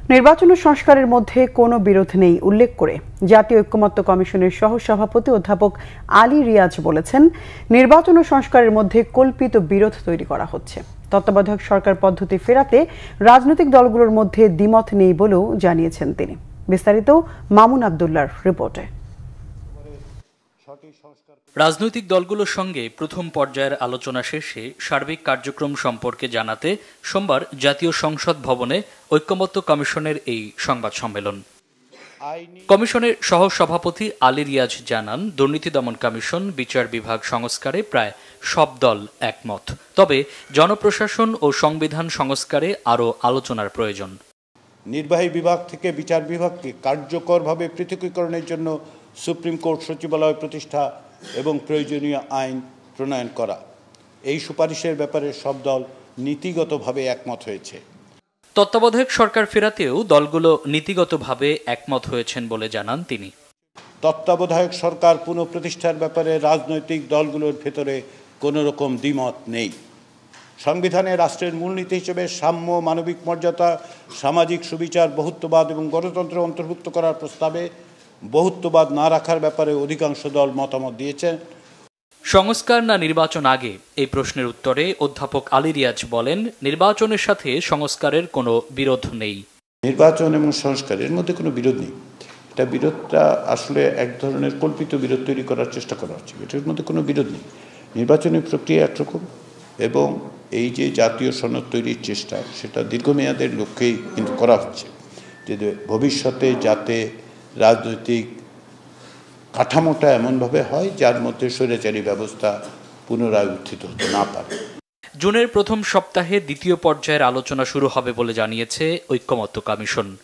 নির্বাচন ও সংস্কারের মধ্যে কোনো বিরোধ নেই উল্লেখ করে জাতীয় ঐক্যমত্য কমিশনের সহ-সভাপতি অধ্যাপক আলী রিয়াজ বলেছেন, নির্বাচন ও সংস্কারের মধ্যে কল্পিত বিরোধ তৈরি করা হচ্ছে। তত্ত্বাবধায়ক সরকার পদ্ধতি ফেরাতে রাজনৈতিক দলগুলোর মধ্যে দ্বিমত নেই বলেও জানিয়েছেন তিনি। বিস্তারিত মামুন আব্দুল্লাহর রিপোর্টে। রাজনৈতিক দলগুলোর সঙ্গে প্রথম পর্যায়ের আলোচনা শেষে সার্বিক কার্যক্রম সম্পর্কে জানাতে সোমবার জাতীয় সংসদ ভবনে ঐক্যমত্য কমিশনের এই সংবাদ সম্মেলন। কমিশনের সহ-সভাপতি আলী রিয়াজ জানান, দুর্নীতি দমন কমিশন বিচার বিভাগ সংস্কারে প্রায় সব দল একমত, তবে জনপ্রশাসন ও সংবিধান সংস্কারে আরও আলোচনার প্রয়োজন। নির্বাহী বিভাগ থেকে বিচার বিভাগকে কার্যকরভাবে পৃথকীকরণের জন্য সুপ্রিম কোর্ট সচিবালয় প্রতিষ্ঠা এবং প্রয়োজনীয় আইন প্রণয়ন করা, এই সুপারিশের ব্যাপারে সব দল নীতিগতভাবে একমত হয়েছে। তত্ত্বাবধায়ক সরকার ফেরাতেও দলগুলো নীতিগতভাবে একমত হয়েছেন বলে জানান তিনি। তত্ত্বাবধায়ক সরকার পুনঃপ্রতিষ্ঠার ব্যাপারে রাজনৈতিক দলগুলোর ভেতরে কোনো রকম দ্বিমত নেই। সংবিধানে রাষ্ট্রের মূলনীতি হিসেবে সাম্য, মানবিক মর্যাদা, সামাজিক সুবিচার, বহুত্ববাদ এবং গণতন্ত্র অন্তর্ভুক্ত করার প্রস্তাবে বহুত্ববাদ না রাখার ব্যাপারে অধিকাংশ দল মতামত দিয়েছেন। সংস্কার না নির্বাচন আগে, এই প্রশ্নের উত্তরে অধ্যাপক আলী রিয়াজ বলেন, নির্বাচনের সাথে সংস্কারের কোনো বিরোধ নেই। নির্বাচন এবং সংস্কারের মধ্যে কোনো বিরোধ নেই। এটা বিরোধটা আসলে এক ধরনের কল্পিত বিরোধ তৈরি করার চেষ্টা করা হচ্ছে। এটার মধ্যে কোনো বিরোধ নেই। নির্বাচনী প্রক্রিয়া একরকম এবং এই যে জাতীয় সনদ তৈরির চেষ্টা, সেটা দীর্ঘমেয়াদের লক্ষ্যেই কিন্তু করা হচ্ছে, যে ভবিষ্যতে যাতে রাজনৈতিক কাঠামোটা এমনভাবে হয় যার মধ্যে স্বৈরাচারী ব্যবস্থা পুনরায় উত্থিত হতে না পারে। জুনের প্রথম সপ্তাহে দ্বিতীয় পর্যায়ের আলোচনা শুরু হবে বলে জানিয়েছে ঐক্যমত্য কমিশন।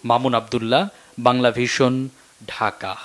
মামুন আব্দুল্লাহ, বাংলা ভিশন, ঢাকা।